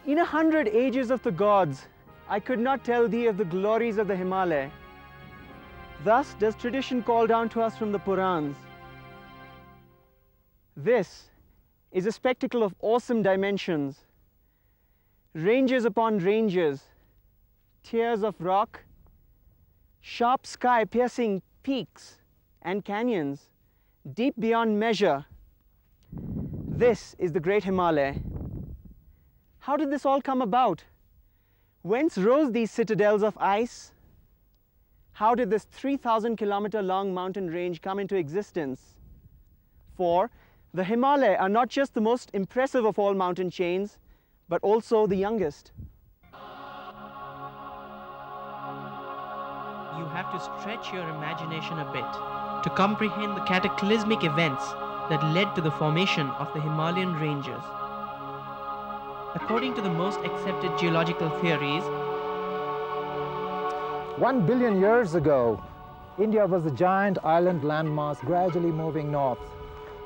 In 100 ages of the gods, I could not tell thee of the glories of the Himalaya. Thus does tradition call down to us from the Purans. This is a spectacle of awesome dimensions. Ranges upon ranges, tiers of rock, sharp sky piercing peaks and canyons, deep beyond measure. This is the Great Himalaya. How did this all come about? Whence rose these citadels of ice? How did this 3,000-kilometer long mountain range come into existence? For the Himalaya are not just the most impressive of all mountain chains, but also the youngest. You have to stretch your imagination a bit to comprehend the cataclysmic events that led to the formation of the Himalayan ranges. According to the most accepted geological theories, 1 billion years ago, India was a giant island landmass gradually moving north.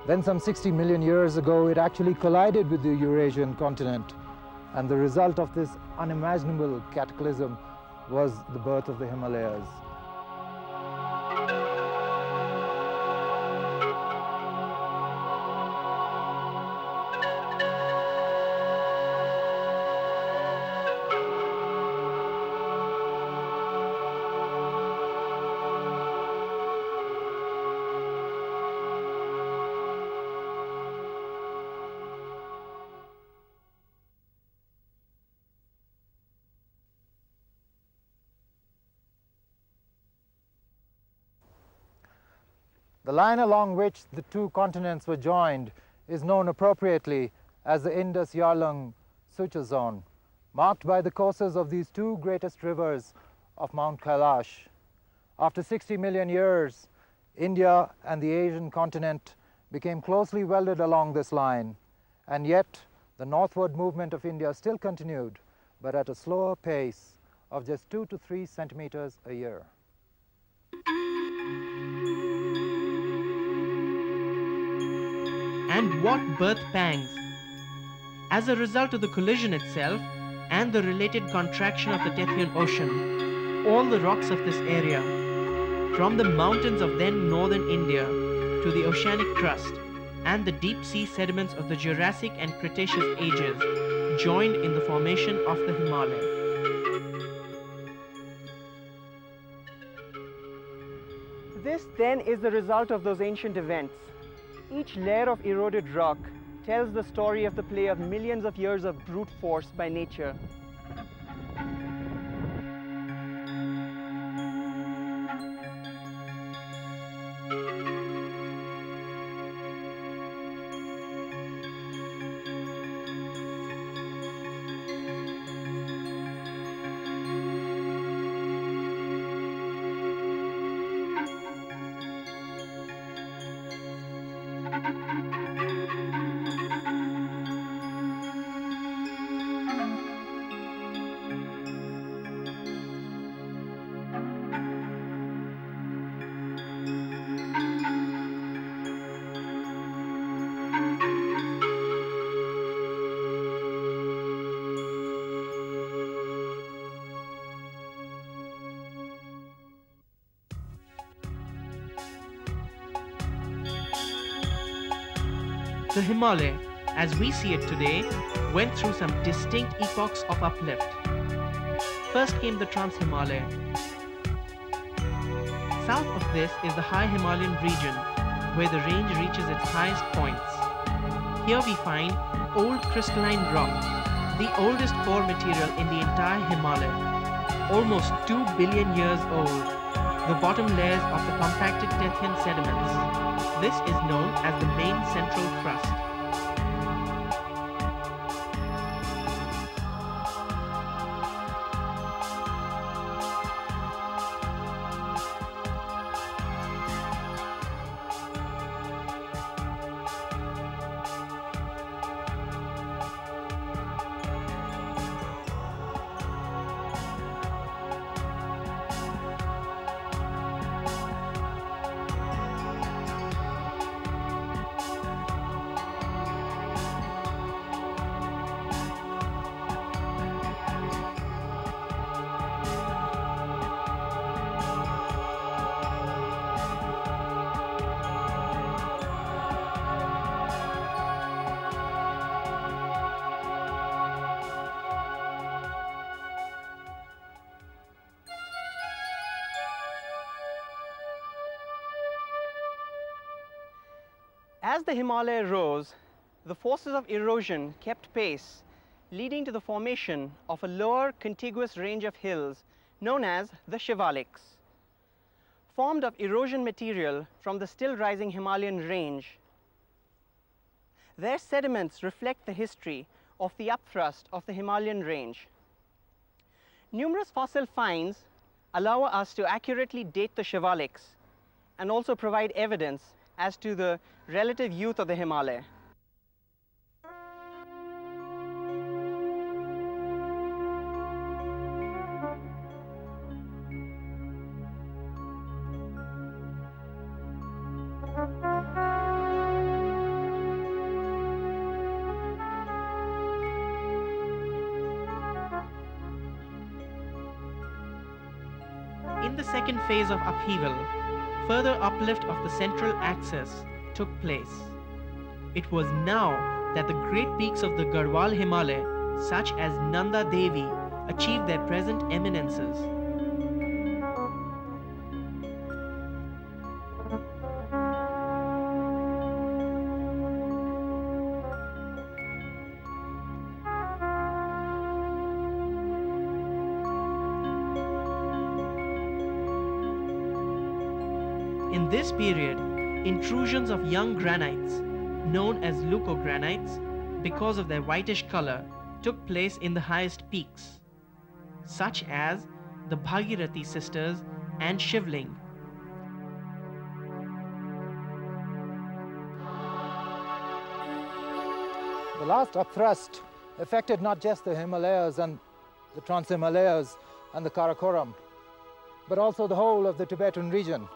Then some 60 million years ago, it actually collided with the Eurasian continent. And the result of this unimaginable cataclysm was the birth of the Himalayas. The line along which the two continents were joined is known appropriately as the Indus-Yarlung Suture Zone, marked by the courses of these two greatest rivers of Mount Kailash. After 60 million years, India and the Asian continent became closely welded along this line, and yet the northward movement of India still continued, but at a slower pace of just 2 to 3 centimeters a year. and what birth pangs! As a result of the collision itself and the related contraction of the Tethyan Ocean, all the rocks of this area, from the mountains of then northern India to the oceanic crust and the deep sea sediments of the Jurassic and Cretaceous ages, joined in the formation of the Himalaya. This then is the result of those ancient events. Each layer of eroded rock tells the story of the play of millions of years of brute force by nature. The Himalaya, as we see it today, went through some distinct epochs of uplift. First came the Trans-Himalaya. South of this is the High Himalayan region, where the range reaches its highest points. Here we find old crystalline rock, the oldest core material in the entire Himalaya, almost 2 billion years old, the bottom layers of the compacted Tethyan sediments. This is known as the main central thrust. As the Himalaya rose, the forces of erosion kept pace, leading to the formation of a lower contiguous range of hills known as the Shivaliks. Formed of erosion material from the still rising Himalayan range, their sediments reflect the history of the upthrust of the Himalayan range. Numerous fossil finds allow us to accurately date the Shivaliks and also provide evidence as to the relative youth of the Himalaya. In the second phase of upheaval, further uplift of the central axis took place. It was now that the great peaks of the Garhwal Himalaya, such as Nanda Devi, achieved their present eminences. In this period, intrusions of young granites, known as Leukogranites because of their whitish color, took place in the highest peaks, such as the Bhagirathi sisters and Shivling. The last upthrust affected not just the Himalayas and the Trans-Himalayas and the Karakoram, but also the whole of the Tibetan region.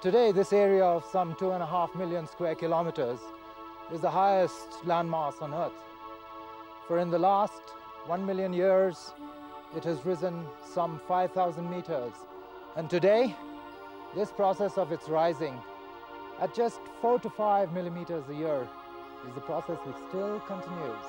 Today, this area of some 2.5 million square kilometers is the highest landmass on Earth. For in the last 1 million years, it has risen some 5,000 meters. And today, this process of its rising at just 4 to 5 millimeters a year is the process which still continues.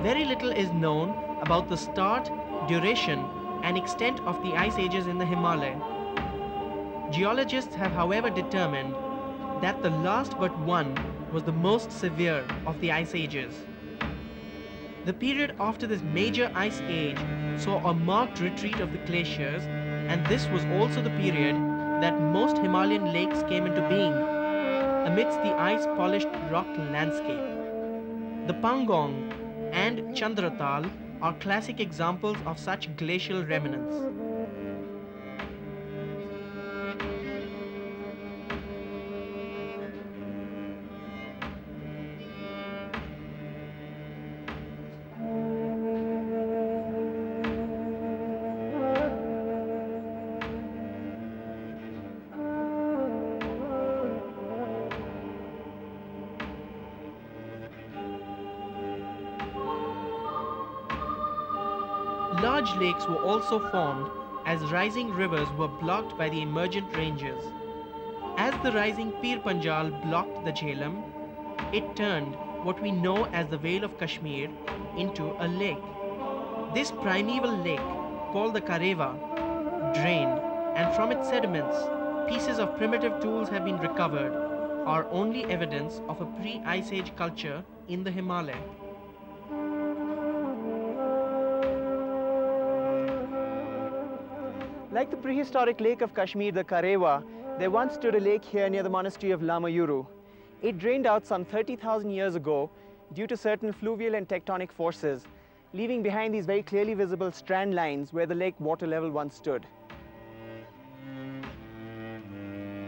Very little is known about the start, duration, and extent of the ice ages in the Himalaya. Geologists have, however, determined that the last but one was the most severe of the ice ages. The period after this major ice age saw a marked retreat of the glaciers, and this was also the period that most Himalayan lakes came into being amidst the ice-polished rock landscape. The Pangong and Chandratal are classic examples of such glacial remnants. Large lakes were also formed as rising rivers were blocked by the emergent ranges. As the rising Pir Panjal blocked the Jhelum, it turned what we know as the Vale of Kashmir into a lake. This primeval lake, called the Kareva, drained, and from its sediments, pieces of primitive tools have been recovered, are only evidence of a pre-Ice Age culture in the Himalaya. Like the prehistoric lake of Kashmir, the Kareva, there once stood a lake here near the monastery of Lamayuru. It drained out some 30,000 years ago due to certain fluvial and tectonic forces, leaving behind these very clearly visible strand lines where the lake water level once stood.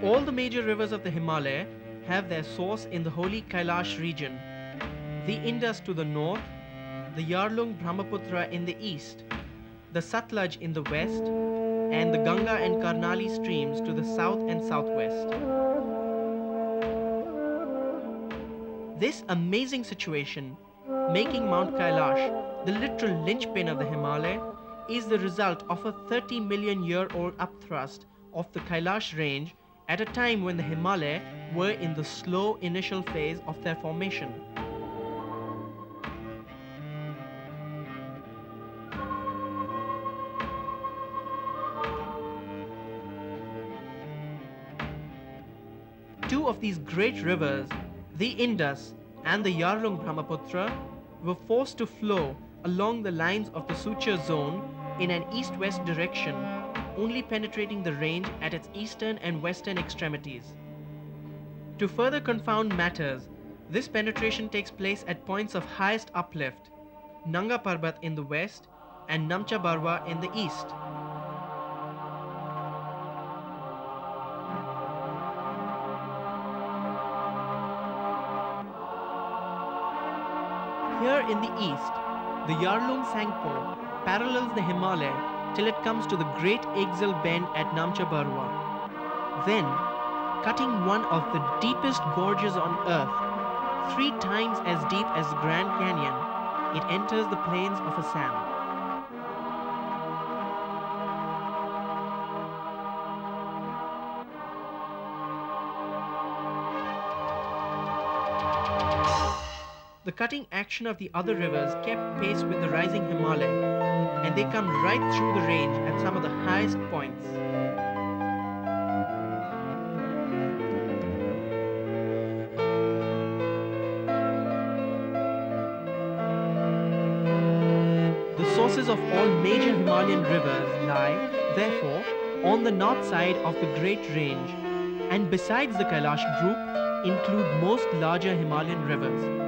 All the major rivers of the Himalaya have their source in the holy Kailash region. The Indus to the north, the Yarlung Brahmaputra in the east, the Satluj in the west, and the Ganga and Karnali streams to the south and southwest. This amazing situation, making Mount Kailash the literal linchpin of the Himalaya, is the result of a 30 million year old upthrust of the Kailash range at a time when the Himalaya were in the slow initial phase of their formation. Two of these great rivers, the Indus and the Yarlung Brahmaputra, were forced to flow along the lines of the suture zone in an east-west direction, only penetrating the range at its eastern and western extremities. To further confound matters, this penetration takes place at points of highest uplift, Nanga Parbat in the west and Namcha Barwa in the east. Here in the east, the Yarlung Sangpo parallels the Himalaya till it comes to the Great Axel Bend at Namcha Barwa. Then, cutting one of the deepest gorges on earth, 3 times as deep as the Grand Canyon, it enters the plains of Assam. The cutting action of the other rivers kept pace with the rising Himalaya, and they come right through the range at some of the highest points. The sources of all major Himalayan rivers lie, therefore, on the north side of the Great Range, and besides the Kailash group, include most larger Himalayan rivers.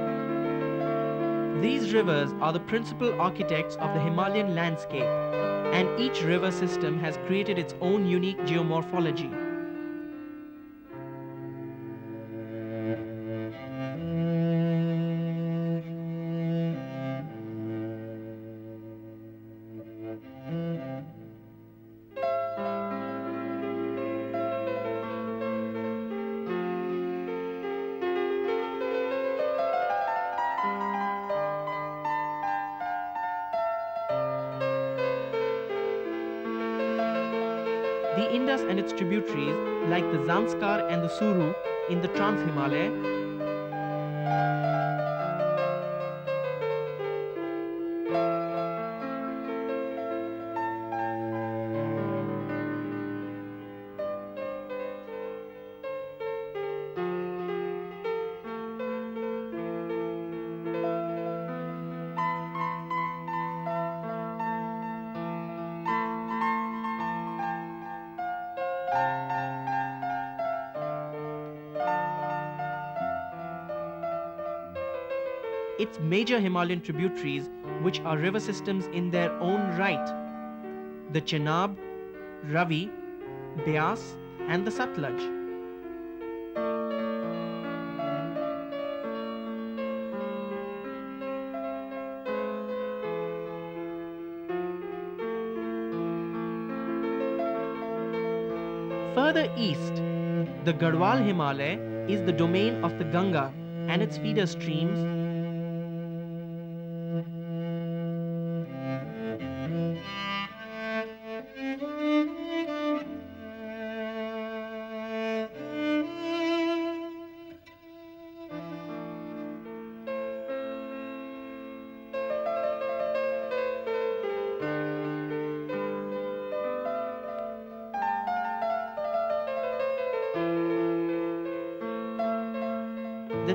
These rivers are the principal architects of the Himalayan landscape, and each river system has created its own unique geomorphology. The Indus and its tributaries, like the Zanskar and the Suru in the Trans-Himalaya, its major Himalayan tributaries, which are river systems in their own right: the Chenab, Ravi, Beas, and the Satluj. Further east, the Garhwal Himalaya is the domain of the Ganga and its feeder streams,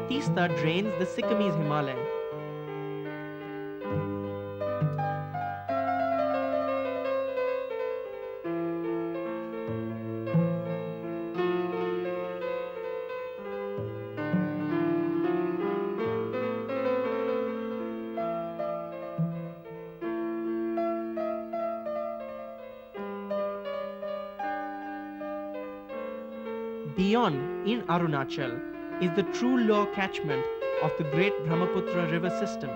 northeaster drains the Sikkimese Himalaya. Beyond, in Arunachal, is the true lower catchment of the great Brahmaputra river system.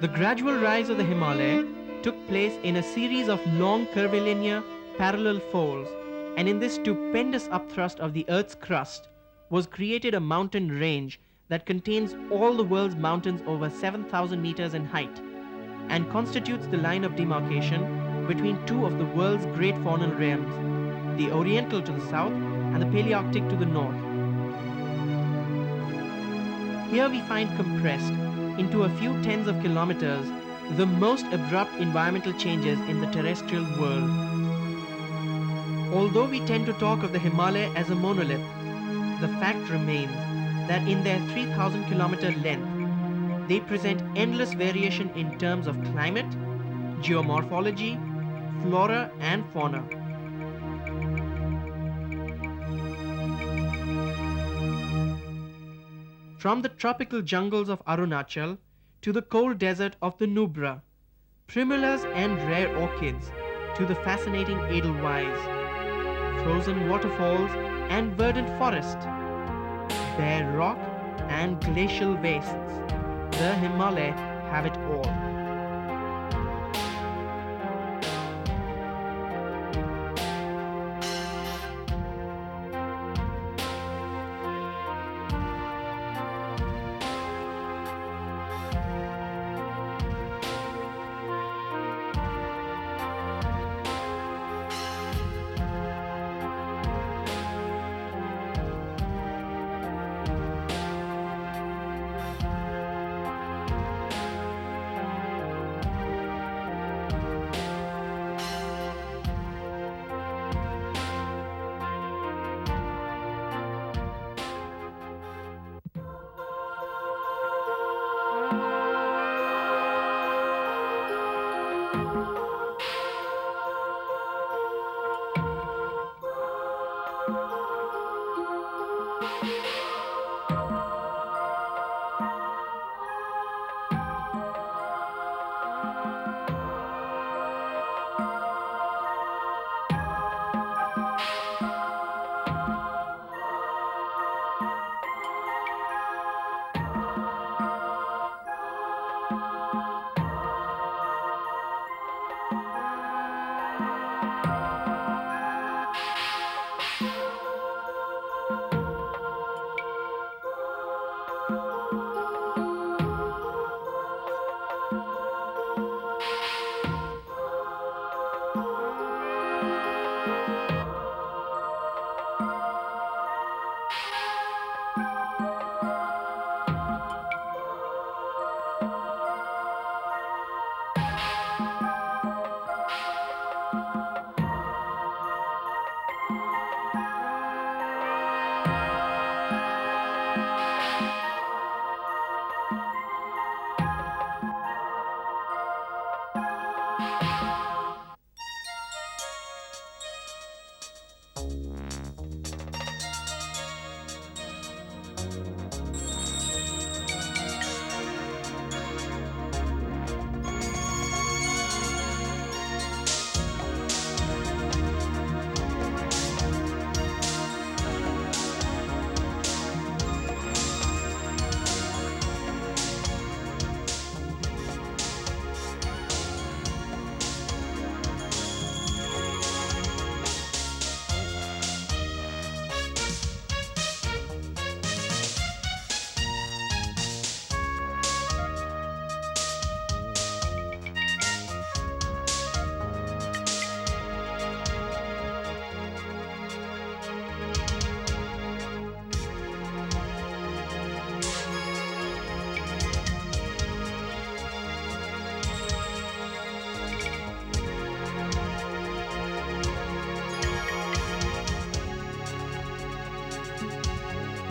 The gradual rise of the Himalaya took place in a series of long curvilinear parallel folds, and in this stupendous upthrust of the Earth's crust was created a mountain range that contains all the world's mountains over 7,000 meters in height and constitutes the line of demarcation between two of the world's great faunal realms, the Oriental to the south and the Palearctic to the north. Here we find compressed into a few tens of kilometers the most abrupt environmental changes in the terrestrial world. Although we tend to talk of the Himalaya as a monolith, the fact remains that in their 3,000 kilometer length, they present endless variation in terms of climate, geomorphology, flora and fauna. From the tropical jungles of Arunachal to the cold desert of the Nubra, primulas and rare orchids to the fascinating edelweiss, frozen waterfalls and verdant forest, bare rock and glacial wastes, the Himalaya have it all.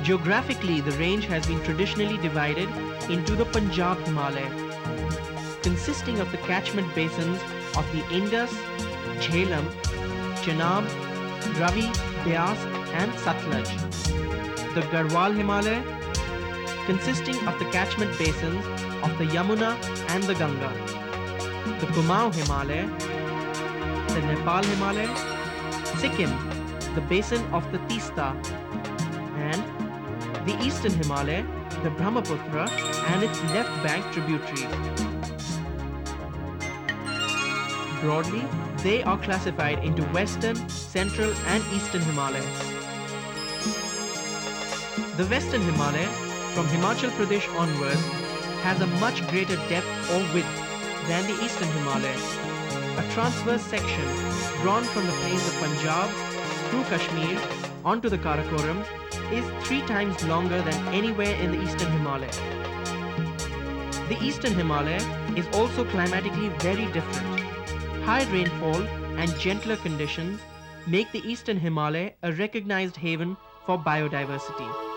Geographically, the range has been traditionally divided into the Punjab Himalaya, consisting of the catchment basins of the Indus, Jhelum, Chenab, Ravi, Beas and Satluj. The Garhwal Himalaya, consisting of the catchment basins of the Yamuna and the Ganga. The Kumaon Himalaya, the Nepal Himalaya, Sikkim, the basin of the Teesta, and the Eastern Himalaya, the Brahmaputra and its left bank tributaries. Broadly, they are classified into Western, Central and Eastern Himalayas. The Western Himalaya, from Himachal Pradesh onwards, has a much greater depth or width than the Eastern Himalaya. A transverse section drawn from the plains of Punjab through Kashmir onto the Karakoram is 3 times longer than anywhere in the Eastern Himalaya. The Eastern Himalaya is also climatically very different. High rainfall and gentler conditions make the Eastern Himalaya a recognized haven for biodiversity.